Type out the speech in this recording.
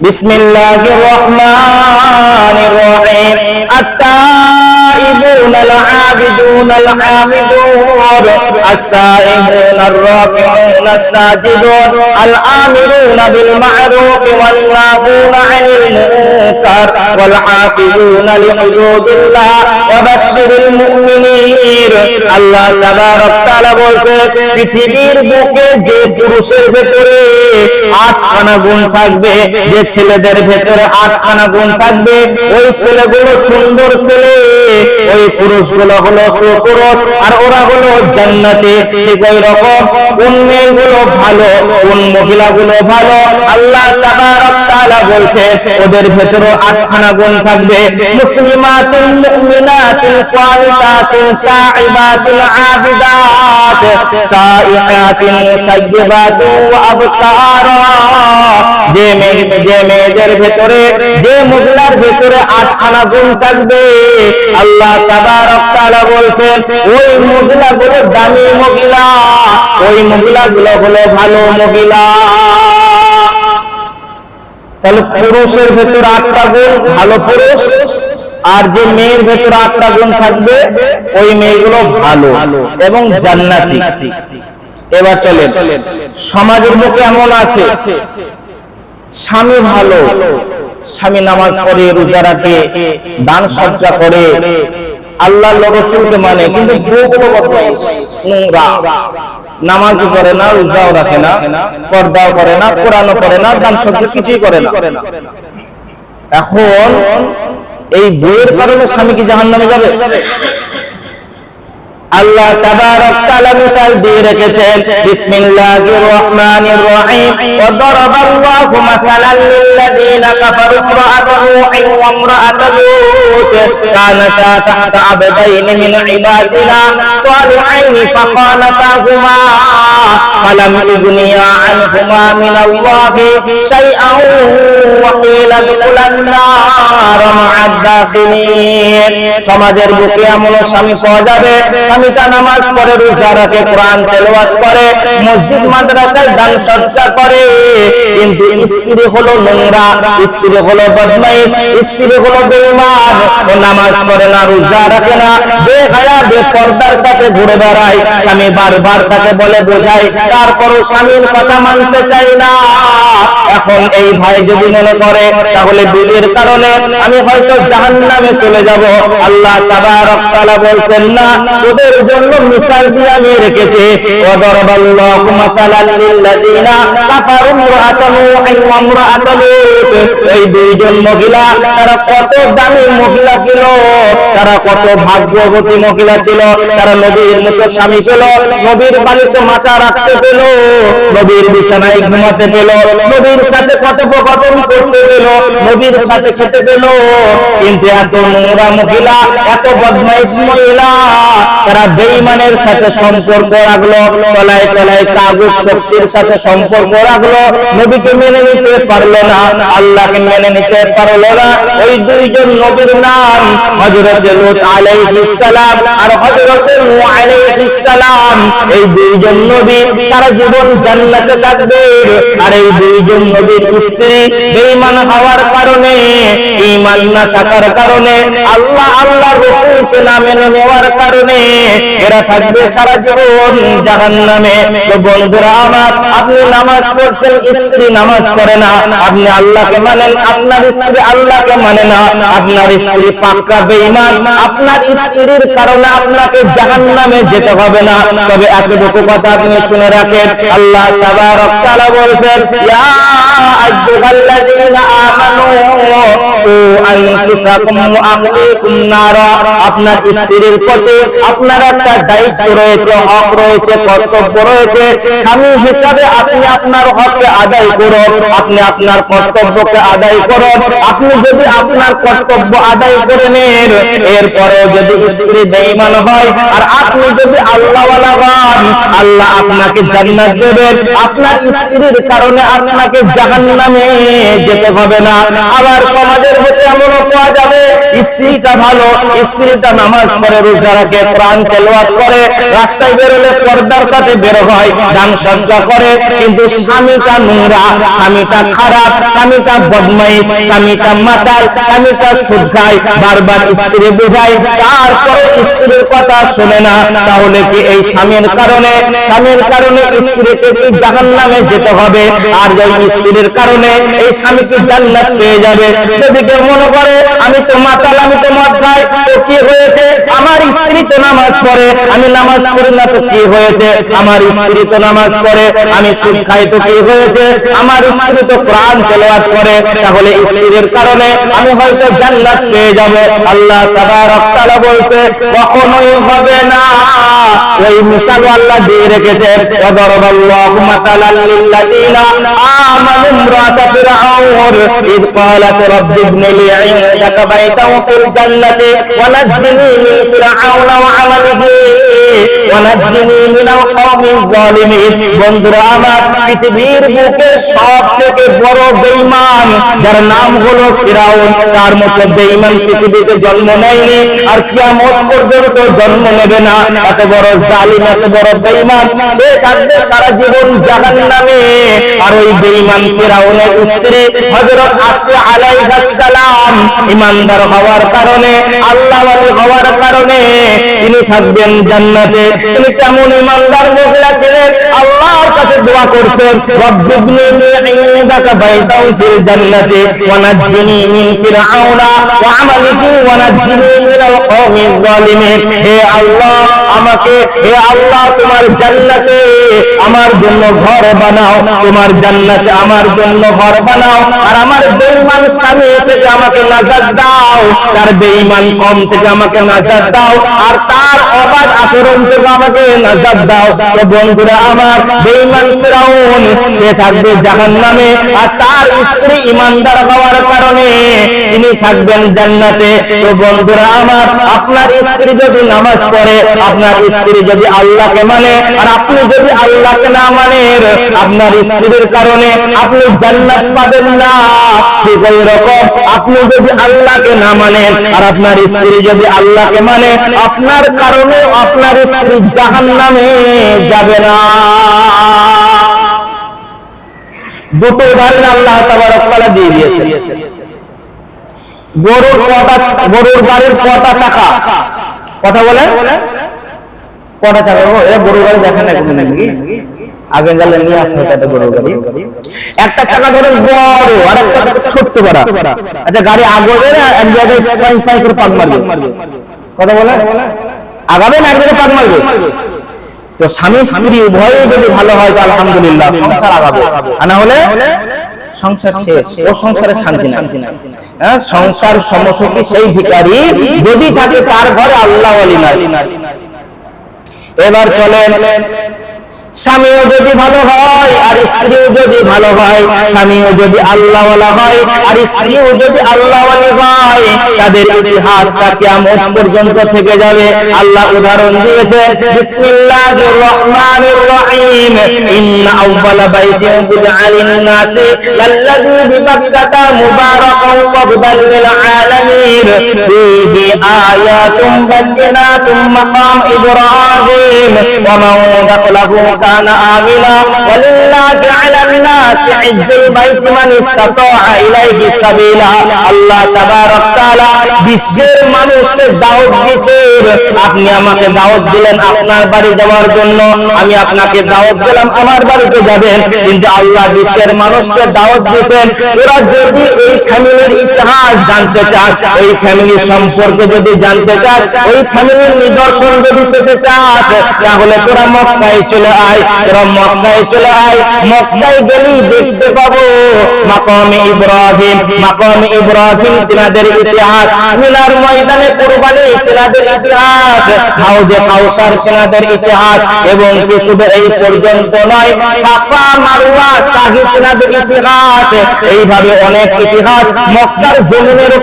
বিসমিল্লাহির রহমানির রহিম। التائبون العابدون الحامدون السائحون الراكعون الساجدون الآمرون بالمعروف والناهون عن المنكر والحافظون لحدود الله وبشر المؤمنين। আল্লাহ তাবারক তাআলা বলেন, পৃথিবীর বুকে যে পুরুষের ভেতরে 8খানা গুণ থাকবে, যে ছেলেদের ভেতরে 8খানা গুণ থাকবে, ওই ছেলেগুলো সুন্দর ছেলে, ওই পুরুষগুলো হলো সুপুরুষ, আর ওরা হলো জান্নাতে। ঠিক ওই রকম কোন মেয়েগুলো ভালো, কোন মহিলাগুলো ভালো, আল্লাহ তাবারক তাআলা বলছেন ওদের ভেতরে 8খানা গুণ থাকবে। মুসলিমাতুল মুমিনাতুল ক্বানিতাতুল তাইবাতুল আবিদাত সাইহাতুল মুতায়্যিবাতুল ওয়া আবকারা। যে মেয়েদের ভেতরে, যে মহিলার ভেতরে 8খানা গুণ থাকবে, আল্লাহ তাবারক তাআলা বলছেন ওই মহিলাগুলো দামি মহিলা, ওই মহিলাগুলো হলো ভালো মহিলা। তাহলে পুরুষের ভেতরে 8টা গুণ ভালো পুরুষ, আর যে মেয়ের ভেতরে 8টা গুণ থাকবে ওই মেয়েগুলো ভালো এবং জান্নাতি। এবার চলেন, সমাজের মুখে এমন আছে স্বামী ভালো, স্বামী নামাজ পড়ে, রোজা রাখে, দান সদকা করে, আল্লাহর রাসূলকে মানে, কিন্তু বউগুলো বদমাইশ, নোংরা, নামাজও করে না, রোজাও রাখে না, পর্দাও করে না, কোরআনও করে না, দান সদকা কিছুই করে না। এখন এই বউয়ের কারণে স্বামী কি জাহান্নামে যাবে? আল্লাহ তাবারক তাআলা মিসাল দিয়ে রেখেছেন, বিসমিল্লাহির রহমানির রহিম। ওয়া দারাবাল্লাহু মাসালান লিল্লাযীনা কাফারু ইমরাআতা নূহিন ওয়া ইমরাআতা লূত কানাতা তাহতা আবদাইনি মিন ইবাদিনা সালিহাইনি ফাখানাতাহুমা ফালাম ইগনিয়া আনহুমা মিনাল্লাহি শাইআন ওয়া কিলা দুখুলান নার মা'আদ দাখিলিন। সমাজের বুকে এমন স্বামী পাওয়া যাবে, স্বামীটা নামাজ পড়ে, রোজা রাখে, কোরআন তেলাওয়াত করে, মসজিদ মাদ্রাসায় দান সদকা করে, কিন্তু স্ত্রী হলো নোংরা, স্ত্রী হলো বদমাইশ, স্ত্রী হলো বেঈমান, ও নামাজ পড়ে না, রোজা রাখে না, বেহায়া বেপরদার সাথে ঘুরে বেড়ায়। স্বামী বারবার তাকে বলে বোঝায়, তারপরও স্বামীর কথা মানতে চায় না। এখন এই ভাই যদি মনে করে তাহলে বিয়ের কারণে আমি হয়তো জাহান্নামে চলে যাব, আল্লাহ তাবারক তাআলা বলছেন না, ওদের জন্য মিসাল দিয়ে আমি রেখেছি। ওয়া দারাবাল্লাহু মাসালান লিল্লাযীনা কাফারু ইমরাআতা নূহিন ওয়া ইমরাআতা লূত। এই দুইজন মহিলা, তারা কত দামি মহিলা ছিল, তারা কত ভাগ্যবতী মহিলা ছিল, তারা নবীর মতো স্বামী পেল, নবীর বালিশে মাথা রাখতে পেল, নবীর বিছানায় ঘুমাতে পেল, নবীর সাথে কথোপকথন করতে পেল, নবীর সাথে খেতে পেল। কিন্তু এত নোংরা মহিলা, এত বদমাইশ মহিলা, তারা বেঈমানের সাথে সম্পর্ক রাখলো, তলায় তলায় কাগুজ শক্তির সাথে সম্পর্ক রাখলো, নবীকে মেনে নিতে পারলো না, আল্লাহকে মেনে নিতে পারলো না। ওই দুইজন নবীর নাম হযরত লূত আলাইহিস সালাম আর হযরত নূহ আলাইহিস সালাম। এই দুইজন নবী সারা জীবন জান্নাতে থাকবে, আর এই দুইজন নবীর স্ত্রী বেঈমান হওয়ার কারণে, ঈমান না থাকার কারণে, আল্লাহর রাসূলকে না মেনে নেওয়ার কারণে এরা থাকবে সারা জীবন জাহান্নামে। তো বন্ধুরা আমার, আপনি নামাজ পড়ছেন, স্ত্রী নামাজ পড়ে না, আপনি আল্লাহকে মানেন, আপনার স্ত্রী আল্লাহকে মানে না, আপনার স্ত্রী পাক্কা বেঈমান, আপনার স্ত্রীর কারণে আপনাকে জাহান্নামে যেতে হবে না। তবে এতটুকু কথা আপনি শুনে রাখেন, আল্লাহ তাবারক তাআলা বলেছেন, ইয়া আইয়ুহাল্লাযীনা আমানু কু আনফুসাকুম ওয়া আহলিকুম নারা। আপনার স্ত্রীর প্রতি আপনার একটা দায়িত্ব রয়েছে, হক রয়েছে, কর্তব্য রয়েছে। স্বামী হিসাবে আপনি আপনার হককে আদায় করুন, আপনি আপনার কর্তব্যকে আদায় করুন। আপনি যদি আপনার কর্তব্য আদায় করে নেন, এরপরেও যদি স্ত্রী বেঈমান হয় আর আপনি যদি আল্লাহওয়ালা হন, আল্লাহ আপনাকে জান্নাত দেবেন, আপনার স্ত্রীর কারণে আপনাকে জাহান্নামে যেতে হবে না। আবার সমাজের মধ্যে এমনও পাওয়া যাবে স্ত্রীটা ভালো, স্ত্রীটা নামাজ পড়ে, রোজা রাখে, কোরআন তেলাওয়াত করে, রাস্তায় বেরোলে পর্দার সাথে বের হয়, গান সজ্জা করে, কিন্তু স্বামীটা নোংরা, স্বামীটা খারাপ, স্বামীটা বদমাইশ, স্বামীটা মাতাল, স্বামীটা সুদ খায়, বারবার স্ত্রী বোঝায়, তারপরে স্ত্রীর কথা শোনে না, তাহলে কি এই স্বামীর কারণে স্ত্রীকে কি জাহান্নামে যেতে হবে? আর ওই স্ত্রীর কারণে এই স্বামীকে জান্নাত পেয়ে যাবে? যদি কেউ মনে করে আমি তো মাতাল, আমি তো মদ খাই, তো কি হয়েছে? আমার স্ত্রী তো নামাজ পড়ে, আমি নামাজ পড়ি না, তো কি হয়েছে? আমার স্ত্রী তো নামাজ পড়ে, আমি সুদ খাই, তো কি হয়েছে? আমার স্ত্রী তো কোরআন তেলাওয়াত করে, তাহলে স্ত্রীর কারণে আমি হয়তো জান্নাত পেয়ে যাব। আল্লাহ তাবারক তাআলা বলছে কখনোই হবে না। এই মিসাল আল্লাহ দিয়ে রেখেছে, ওয়াদারাবাল্লাহু মাতালাল লিল্লাযিনা আমানু ইমরাতা ফিরআউন ইয ক্বালাত রাব্বি ইবনি লি ইনদাকা বাইতাও ফিল জান্নাতি ওয়া নাজ্জিনি মিন ফিরআউনা ওয়া আমালিহি ওয়া নাজ্জিনি মিনাল কওমিজ জালিমিন। বন্ধুরা আমার, পৃথিবীর বুকে সবথেকে বড় বেঈমান যার নাম হলো ফিরআউন, তার মতো বেঈমান পৃথিবীতে জন্ম নেয়নি, আর কিয়ামত পর্যন্ত জন্ম নেবে না। এত বড় জালিম, এত বড় বেঈমান, সে থাকবে সারা জীবন জাহান্নামে। আর ওই বেঈমান ফিরআউনের স্ত্রী হযরত আসিয়া আলাইহিস সালাম ঈমানদার হওয়ার কারণে, আল্লাহওয়ালি হওয়ার কারণে তিনি থাকবেন জান্নাতে। তিনি কেমন ঈমানদার মহিলা ছিলেন? আল্লাহর কাছে দোয়া করছেন, রব্বিবনি লি ইনদাকা বাইতাও ফিল জান্নাতি ওয়া নাজ্জিনি মিন ফিরআউনা ওয়া আমালিহি ওয়া নাজ্জিনি মিনাল কওমিজ জালিমিন। হে আল্লাহ, আমাকে, হে আল্লাহ, তোমার জান্নাতে আমার জন্য ঘর বানাও, তোমার জান্নাতে আমার জন্য ঘর বানাও, আর আমার বেঈমান স্বামী থেকে আমাকে নাজাত দাও, তার বেঈমান কম থেকে আমাকে নাজাত দাও, আর তার অবাধ আচরণ থেকে আমাকে নাজাত দাও। তো বন্ধুরা আমার, বেঈমান ফিরআউন সে থাকবে জাহান্নামে, আর তার স্ত্রী ঈমানদার হওয়ার কারণে তিনি থাকবেন জান্নাতে। তো বন্ধুরা আমার, আপনার স্ত্রী যদি নামাজ পড়ে, আপনার স্ত্রী যদি আল্লাহকে মানে, আর আপনি যদি আল্লাহকে না মানেন, আপনার স্ত্রীর কারণে আপনি জান্নাত পাবেন না। ঠিক ওই রকম আপনি যদি আল্লাহকে না মানেন, আর আপনার স্ত্রী যদি আল্লাহকে মানে, আপনার কারণে আপনার স্ত্রী জাহান্নামে যাবে না। দুটো উদাহরণ আল্লাহ তাবারক তাআলা দিয়ে দিয়েছে। গরুর গাড়ির কটা চাকা? কথা বলে কটা চাকা? গরুর গাড়ি দেখেন নাকি? আগে গেলে নিয়ে আসতে হবে গরুর গাড়ি। একটা চাকা ধরেন বড়, আর একটা ছোট্ট বড়। আচ্ছা, গাড়ি আগবে না এক জায়গায় পাই করে পাক মারবে? কথা বলে আগাবে না এক জায়গায় পাক মারবে? তো স্বামী স্ত্রী উভয়ই যদি ভালো হয় তো আলহামদুলিল্লাহ, সংসার আগাবে। আর না হলে সংসার শেষ, ও সংসারে শান্তি নাই। সংসার সমসুখী সেই ভিখারি যদি থাকে তার ঘরে আল্লাহ ওয়ালি নাই। এবার চলেন, স্বামীও যদি ভালো হয় আর স্ত্রীও যদি ভালো হয়, স্বামীও যদি আল্লাহওয়ালা হয় আর স্ত্রীও যদি আল্লাহওয়ালি হয়, তাদের ইতিহাসটা কিয়ামত পর্যন্ত থেকে যাবে। আল্লাহ উদাহরণ দিয়েছে, বিসমিল্লাহির রহমানির রহিম, ইন্না আউওয়ালা বাইতিন বুদিআ লিন-নাসি লাল্লাযী বিবাক্কাতা মুবারাকান ওয়া হুদাল লিল আলামিন ফীহি আয়াতুম বায়িনাতুম মাকাম ইব্রাহিম ওয়া মান দাখালাহু কানা আমিনা ওয়ালিল্লাহি আলান নাসি হিজ্জুল বাইতি মান ইসতাতাআ ইলাইহি সাবিলা। আল্লাহ তাবারক তাআলা বিশ্বের মানুষকে দাওয়াত দিয়েছেন। আপনি আমাকে দাওয়াত দিলেন আপনার বাড়ি যাওয়ার জন্য, আমি আপনাকে দাওয়াত দিলাম আমার বাড়িতে যাবেন, কিন্তু আল্লাহ বিশ্বের মানুষকে দাওয়াত দিয়েছেন, তোরা যদি এই ফ্যামিলির ইতিহাস জানতে চাস, ওই ফ্যামিলি সম্পর্কে যদি জানতে চাস, ওই ফ্যামিলির নিদর্শন যদি পেতে চাস, তাহলে তোরা মক্কায় চলে আয়। তোরা মক্কায় চলে আয়, মক্কায় গেলেই দেখতে পাবো মাকামে ইব্রাহিম। মাকামে ইব্রাহিম তিনাদের ইতিহাস, মিনার ময়দানে কুরবানি তিনাদের ইতিহাস, হাউজে কাউসার তিনাদের ইতিহাস, এবং শুধু এই পর্যন্ত নয়, সাফা মারওয়া শাহী তিনাদের ইতিহাস। এইভাবে অনেক ইতিহাস মক্কার জমিনের